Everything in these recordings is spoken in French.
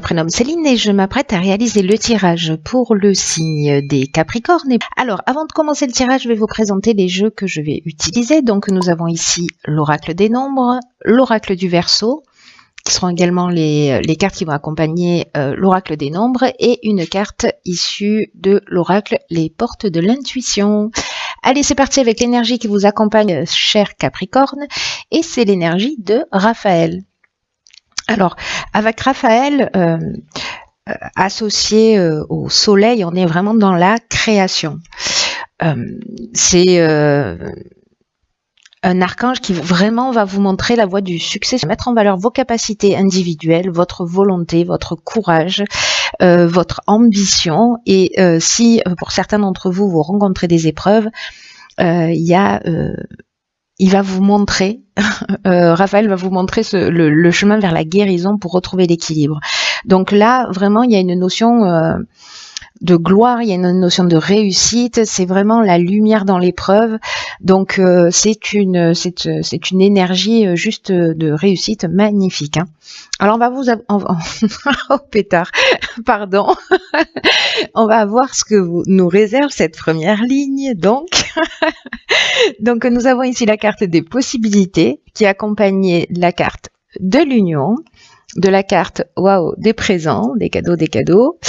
Prénomme Céline et je m'apprête à réaliser le tirage pour le signe des Capricornes. Alors, avant de commencer le tirage, je vais vous présenter les jeux que je vais utiliser. Donc, nous avons ici l'oracle des nombres, l'oracle du Verseau, qui seront également les cartes qui vont accompagner l'oracle des nombres, et une carte issue de l'oracle les portes de l'intuition. Allez, c'est parti avec l'énergie qui vous accompagne, cher Capricorne, et c'est l'énergie de Raphaël. Alors, avec Raphaël, associé au soleil, on est vraiment dans la création. C'est un archange qui vraiment va vous montrer la voie du succès, mettre en valeur vos capacités individuelles, votre volonté, votre courage, votre ambition. Et si pour certains d'entre vous, vous rencontrez des épreuves, il va vous montrer, Raphaël va vous montrer le chemin vers la guérison pour retrouver l'équilibre. Donc là, vraiment, il y a une notion de gloire, il y a une notion de réussite, c'est vraiment la lumière dans l'épreuve. Donc c'est une énergie juste de réussite magnifique. Hein. Alors on va vous oh pétard, pardon. On va voir ce que nous réserve cette première ligne. Donc donc nous avons ici la carte des possibilités qui accompagne la carte de l'union, de la carte waouh des présents, des cadeaux.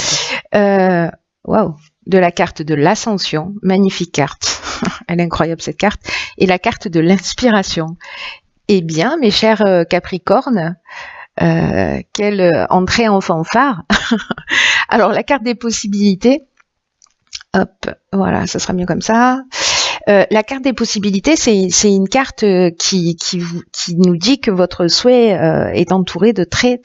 Waouh, de la carte de l'ascension, magnifique carte, elle est incroyable cette carte, et la carte de l'inspiration. Eh bien, mes chers Capricornes, quelle entrée en fanfare. Alors, la carte des possibilités, hop, voilà, ça sera mieux comme ça. La carte des possibilités, c'est une carte qui nous dit que votre souhait est entouré de très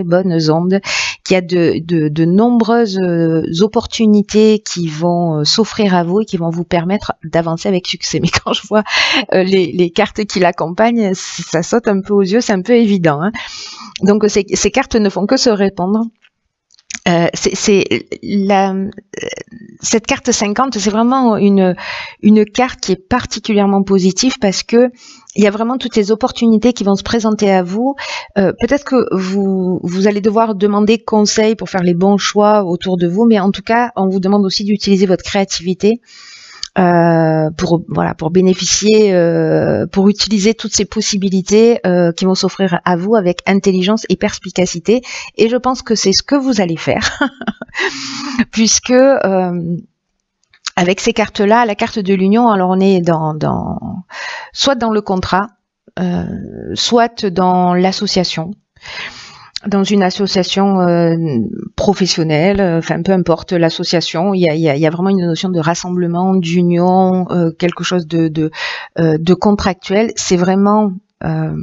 bonnes ondes, qu'il y a de nombreuses opportunités qui vont s'offrir à vous et qui vont vous permettre d'avancer avec succès. Mais quand je vois les cartes qui l'accompagnent, ça saute un peu aux yeux, c'est un peu évident. Hein. Donc ces cartes ne font que se répandre. Cette carte 50, c'est vraiment une carte qui est particulièrement positive parce que il y a vraiment toutes les opportunités qui vont se présenter à vous. Peut-être que vous allez devoir demander conseil pour faire les bons choix autour de vous, mais en tout cas, on vous demande aussi d'utiliser votre créativité pour bénéficier, pour utiliser toutes ces possibilités qui vont s'offrir à vous avec intelligence et perspicacité. Et je pense que c'est ce que vous allez faire, puisque avec ces cartes-là, la carte de l'union, alors on est soit dans le contrat, soit dans l'association. Dans une association professionnelle, enfin peu importe l'association, il y a vraiment une notion de rassemblement, d'union, quelque chose de contractuel. C'est vraiment la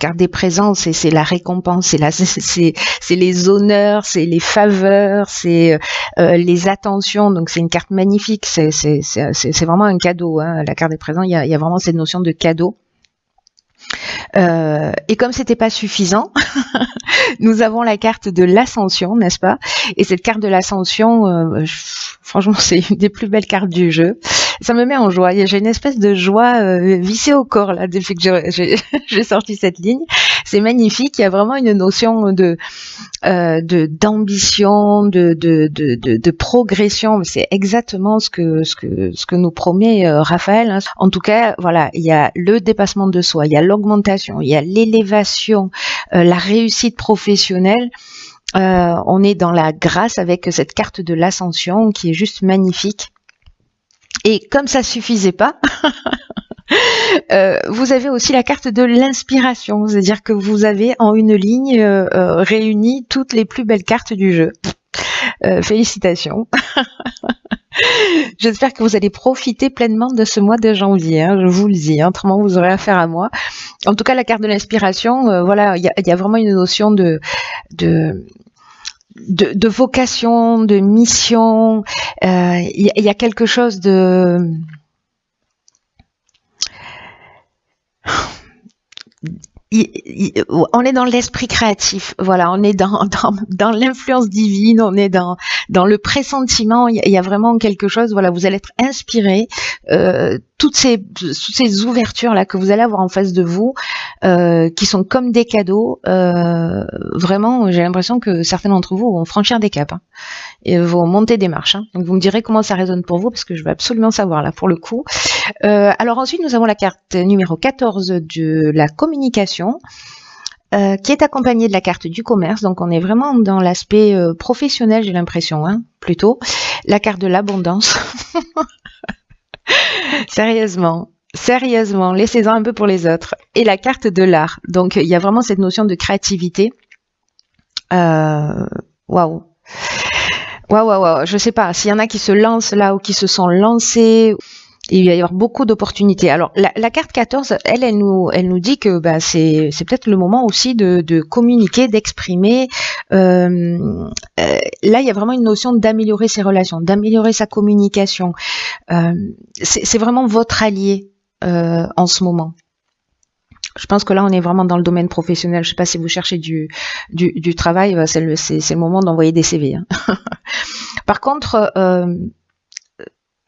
carte des présents, c'est la récompense, c'est les honneurs, c'est les faveurs, c'est les attentions. Donc c'est une carte magnifique, c'est vraiment un cadeau. Hein. La carte des présents, il y a vraiment cette notion de cadeau. Et comme c'était pas suffisant, nous avons la carte de l'ascension, n'est-ce pas? Et cette carte de l'ascension, franchement, c'est une des plus belles cartes du jeu. Ça me met en joie. J'ai une espèce de joie vissée au corps là depuis que j'ai sorti cette ligne. C'est magnifique. Il y a vraiment une notion d'ambition, de progression. C'est exactement ce que nous promet Raphaël. Hein. En tout cas, voilà, il y a le dépassement de soi, il y a l'augmentation, il y a l'élévation, la réussite professionnelle. On est dans la grâce avec cette carte de l'ascension qui est juste magnifique. Et comme ça suffisait pas, vous avez aussi la carte de l'inspiration, c'est-à-dire que vous avez en une ligne réuni toutes les plus belles cartes du jeu. Félicitations. J'espère que vous allez profiter pleinement de ce mois de janvier, hein, je vous le dis, hein, autrement vous aurez affaire à moi. En tout cas, la carte de l'inspiration, voilà, il y a vraiment une notion de vocation, de mission. Il y a quelque chose on est dans l'esprit créatif, voilà, on est dans l'influence divine, on est dans le pressentiment, il y a vraiment quelque chose, voilà, vous allez être inspiré, toutes ces ouvertures là que vous allez avoir en face de vous, qui sont comme des cadeaux, vraiment, j'ai l'impression que certains d'entre vous vont franchir des caps, hein, et vont monter des marches, hein. Donc vous me direz comment ça résonne pour vous, parce que je veux absolument savoir là pour le coup. Alors ensuite, nous avons la carte numéro 14 de la communication, qui est accompagnée de la carte du commerce. Donc on est vraiment dans l'aspect professionnel, j'ai l'impression, hein, plutôt. La carte de l'abondance. Sérieusement, laissez-en un peu pour les autres. Et la carte de l'art. Donc il y a vraiment cette notion de créativité. Waouh. Je sais pas, s'il y en a qui se lancent là ou qui se sont lancés, il va y avoir beaucoup d'opportunités. Alors la carte 14, elle nous dit que c'est peut-être le moment aussi de communiquer, d'exprimer. Là, il y a vraiment une notion d'améliorer ses relations, d'améliorer sa communication. C'est vraiment votre allié en ce moment. Je pense que là, on est vraiment dans le domaine professionnel. Je sais pas si vous cherchez du travail, c'est le moment d'envoyer des CV, hein. Par contre,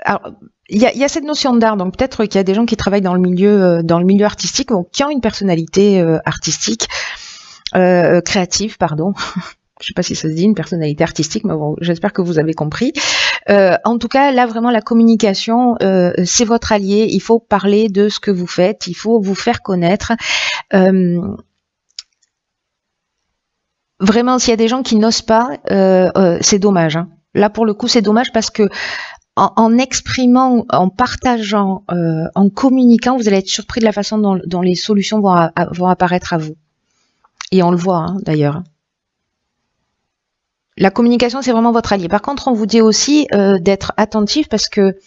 alors, il y a cette notion d'art, donc peut-être qu'il y a des gens qui travaillent dans le milieu artistique, donc qui ont une personnalité artistique, créative, pardon. Je sais pas si ça se dit, une personnalité artistique, mais bon, j'espère que vous avez compris. En tout cas, là, vraiment, la communication, c'est votre allié. Il faut parler de ce que vous faites, il faut vous faire connaître. Vraiment, s'il y a des gens qui n'osent pas, c'est dommage, hein. Là, pour le coup, c'est dommage parce que en exprimant, en partageant, en communiquant, vous allez être surpris de la façon dont les solutions vont apparaître à vous. Et on le voit, hein, d'ailleurs. La communication, c'est vraiment votre allié. Par contre, on vous dit aussi d'être attentif parce que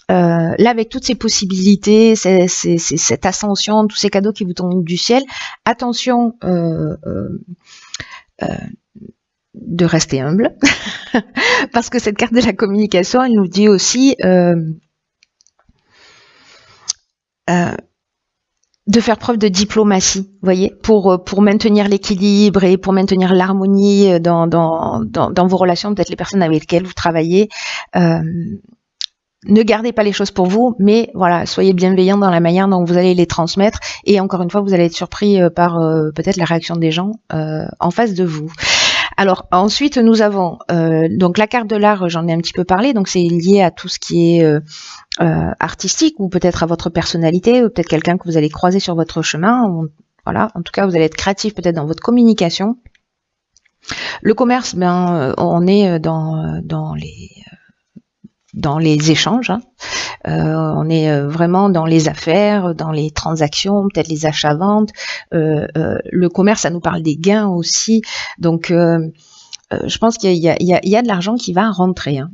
là, avec toutes ces possibilités, cette ascension, tous ces cadeaux qui vous tombent du ciel, attention de rester humble, parce que cette carte de la communication, elle nous dit aussi de faire preuve de diplomatie, vous voyez, pour maintenir l'équilibre et pour maintenir l'harmonie dans vos relations, peut-être les personnes avec lesquelles vous travaillez. Ne gardez pas les choses pour vous, mais voilà, soyez bienveillants dans la manière dont vous allez les transmettre. Et encore une fois, vous allez être surpris par peut-être la réaction des gens en face de vous. Alors ensuite, nous avons donc la carte de l'art, j'en ai un petit peu parlé, donc c'est lié à tout ce qui est artistique ou peut-être à votre personnalité, ou peut-être quelqu'un que vous allez croiser sur votre chemin. Voilà, en tout cas, vous allez être créatif peut-être dans votre communication. Le commerce, on est dans les échanges, hein. On est vraiment dans les affaires, dans les transactions, peut-être les achats-ventes. Le commerce, ça nous parle des gains aussi. Donc, je pense qu'il y a de l'argent qui va rentrer, hein.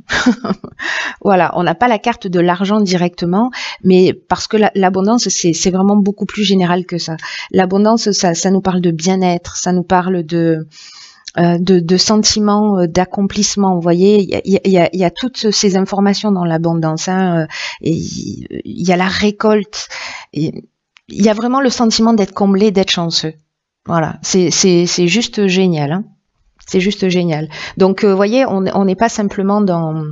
Voilà, on n'a pas la carte de l'argent directement, mais parce que l'abondance, c'est vraiment beaucoup plus général que ça. L'abondance, ça nous parle de bien-être, ça nous parle de sentiments d'accomplissement. Vous voyez, il y a toutes ces informations dans l'abondance, hein, et il y a la récolte, et il y a vraiment le sentiment d'être comblé, d'être chanceux. Voilà, c'est juste génial, hein. C'est juste génial. Donc, vous voyez, on n'est pas simplement dans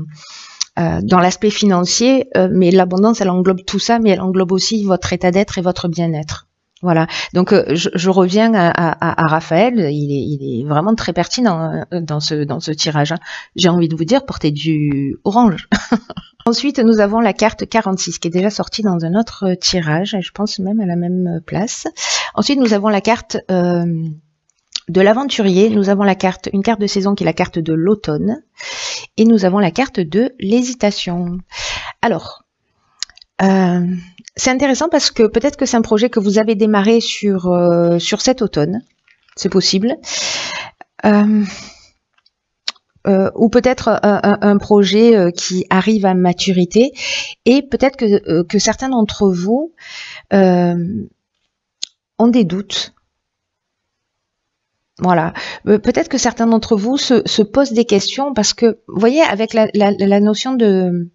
l'aspect financier, mais l'abondance, elle englobe tout ça, mais elle englobe aussi votre état d'être et votre bien-être. Voilà, donc je reviens à Raphaël, il est vraiment très pertinent dans ce tirage, hein. J'ai envie de vous dire, portez du orange. Ensuite, nous avons la carte 46 qui est déjà sortie dans un autre tirage, je pense même à la même place. Ensuite, nous avons la carte de l'aventurier, nous avons une carte de saison qui est la carte de l'automne, et nous avons la carte de l'hésitation. Alors, c'est intéressant parce que peut-être que c'est un projet que vous avez démarré sur cet automne, c'est possible, ou peut-être un projet qui arrive à maturité, et peut-être que certains d'entre vous ont des doutes. Voilà, peut-être que certains d'entre vous se posent des questions parce que, vous voyez, avec la notion de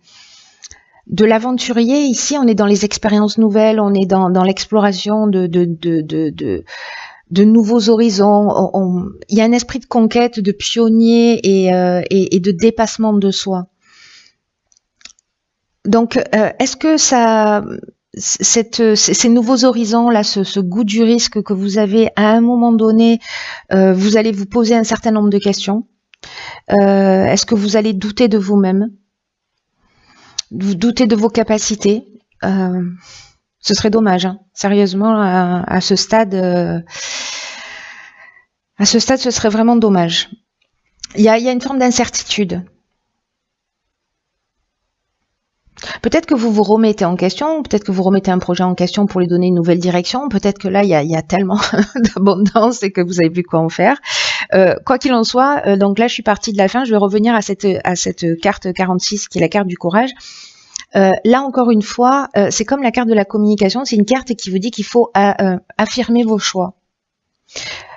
l'aventurier, ici, on est dans les expériences nouvelles, on est dans l'exploration de de nouveaux horizons. Il y a un esprit de conquête, de pionnier et de dépassement de soi. Donc, est-ce que ces nouveaux horizons là, ce goût du risque que vous avez à un moment donné, vous allez vous poser un certain nombre de questions. Est-ce que vous allez douter de vous-même, vous doutez de vos capacités? Ce serait dommage, hein. Sérieusement, à ce stade, ce serait vraiment dommage. Il y a une forme d'incertitude. Peut-être que vous vous remettez en question, peut-être que vous remettez un projet en question pour lui donner une nouvelle direction, peut-être que là, il y a tellement d'abondance et que vous savez plus quoi en faire. Quoi qu'il en soit, donc là, je suis partie de la fin, je vais revenir à cette carte 46 qui est la carte du courage. Là, encore une fois, c'est comme la carte de la communication, c'est une carte qui vous dit qu'il faut affirmer vos choix.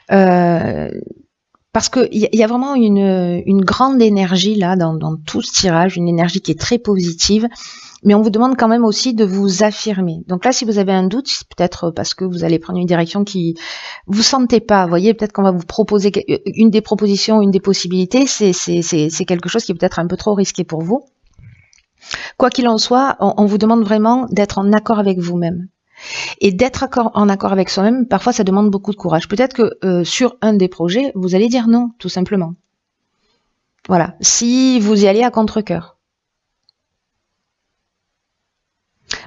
Parce qu'il y a vraiment une grande énergie là dans tout ce tirage, une énergie qui est très positive, mais on vous demande quand même aussi de vous affirmer. Donc là, si vous avez un doute, c'est peut-être parce que vous allez prendre une direction qui vous sentez pas. Vous voyez, peut-être qu'on va vous proposer une des propositions, une des possibilités, c'est quelque chose qui est peut-être un peu trop risqué pour vous. Quoi qu'il en soit, on vous demande vraiment d'être en accord avec vous-même. Et d'être en accord avec soi-même, parfois ça demande beaucoup de courage. Peut-être que sur un des projets, vous allez dire non, tout simplement. Voilà, si vous y allez à contre-cœur.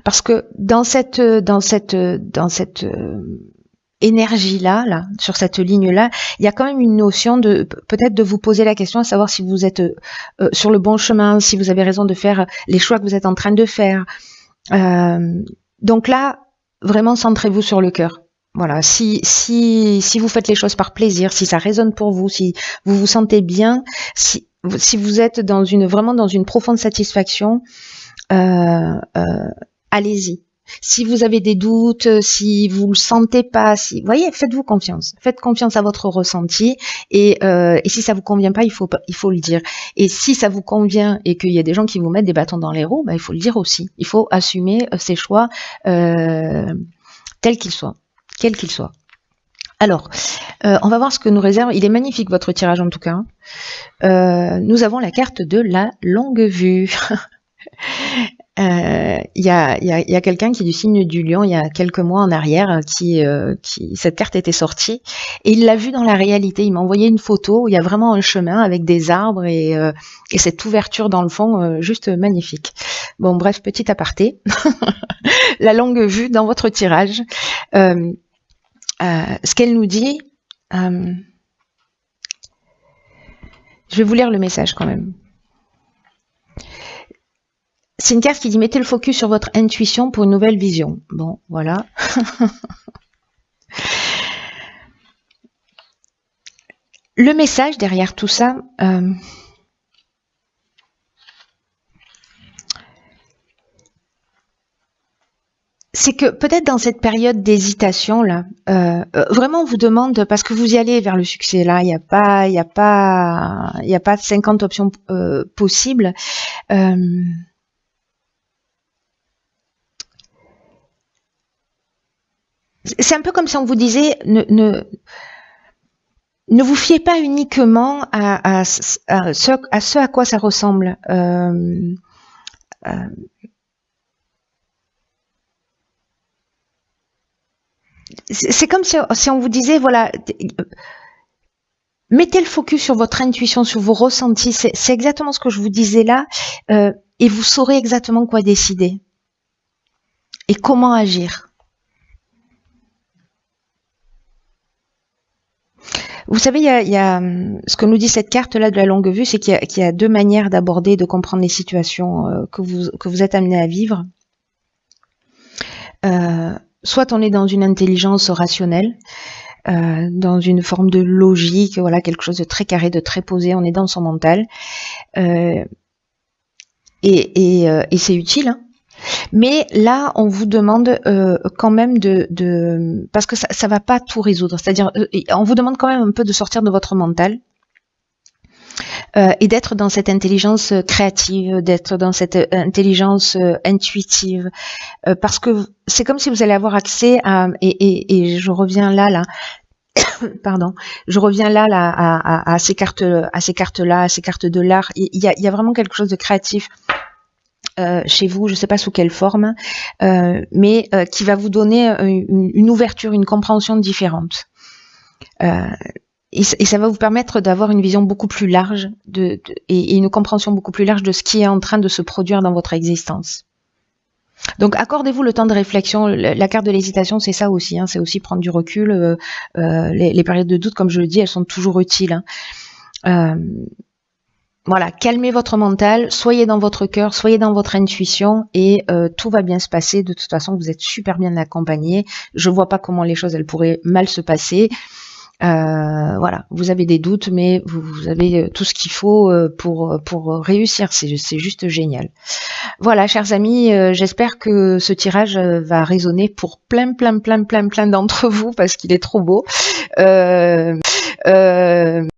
Parce que dans cette énergie-là, sur cette ligne-là, il y a quand même une notion de peut-être de vous poser la question à savoir si vous êtes sur le bon chemin, si vous avez raison de faire les choix que vous êtes en train de faire. Donc là, vraiment centrez-vous sur le cœur. Voilà, si vous faites les choses par plaisir, si ça résonne pour vous, si vous vous sentez bien, si vous êtes vraiment dans une profonde satisfaction, allez-y. Si vous avez des doutes, si vous le sentez pas, voyez, faites-vous confiance. Faites confiance à votre ressenti et si ça vous convient pas, il faut le dire. Et si ça vous convient et qu'il y a des gens qui vous mettent des bâtons dans les roues, il faut le dire aussi. Il faut assumer ses choix tels qu'ils soient, quels qu'ils soient. Alors, on va voir ce que nous réserve. Il est magnifique votre tirage en tout cas. Nous avons la carte de la longue vue. Il y a quelqu'un qui est du signe du lion il y a quelques mois en arrière qui cette carte était sortie et il l'a vue dans la réalité. Il m'a envoyé une photo où il y a vraiment un chemin avec des arbres et cette ouverture dans le fond juste magnifique. Bon bref, petit aparté. La longue vue dans votre tirage. Ce qu'elle nous dit, je vais vous lire le message quand même. C'est une carte qui dit « Mettez le focus sur votre intuition pour une nouvelle vision ». Bon, voilà. Le message derrière tout ça, c'est que peut-être dans cette période d'hésitation là, vraiment on vous demande, parce que vous y allez vers le succès là, il n'y a pas 50 options possibles. C'est un peu comme si on vous disait ne vous fiez pas uniquement à ce à quoi ça ressemble. C'est comme si on vous disait, voilà, mettez le focus sur votre intuition, sur vos ressentis. C'est exactement ce que je vous disais là, et vous saurez exactement quoi décider et comment agir. Vous savez, il y a ce que nous dit cette carte-là de la longue vue, c'est qu'il y a deux manières d'aborder, de comprendre les situations que vous êtes amené à vivre. Soit on est dans une intelligence rationnelle, dans une forme de logique, voilà, quelque chose de très carré, de très posé, on est dans son mental. Et c'est utile, hein. Mais là, on vous demande quand même parce que ça va pas tout résoudre. C'est-à-dire, on vous demande quand même un peu de sortir de votre mental et d'être dans cette intelligence créative, d'être dans cette intelligence intuitive, parce que c'est comme si vous allez avoir accès à, et je reviens là, Pardon, je reviens là à ces cartes-là, à ces cartes de l'art. Il y a vraiment quelque chose de créatif chez vous, je ne sais pas sous quelle forme, mais qui va vous donner une ouverture, une compréhension différente. Et ça va vous permettre d'avoir une vision beaucoup plus large et une compréhension beaucoup plus large de ce qui est en train de se produire dans votre existence. Donc accordez-vous le temps de réflexion. La carte de l'hésitation, c'est ça aussi, hein, c'est aussi prendre du recul. Les périodes de doute, comme je le dis, elles sont toujours utiles. Hein. Voilà, calmez votre mental, soyez dans votre cœur, soyez dans votre intuition et tout va bien se passer. De toute façon, vous êtes super bien accompagné. Je vois pas comment les choses elles pourraient mal se passer. Voilà, vous avez des doutes, mais vous avez tout ce qu'il faut pour réussir. C'est juste génial. Voilà, chers amis, j'espère que ce tirage va résonner pour plein d'entre vous parce qu'il est trop beau.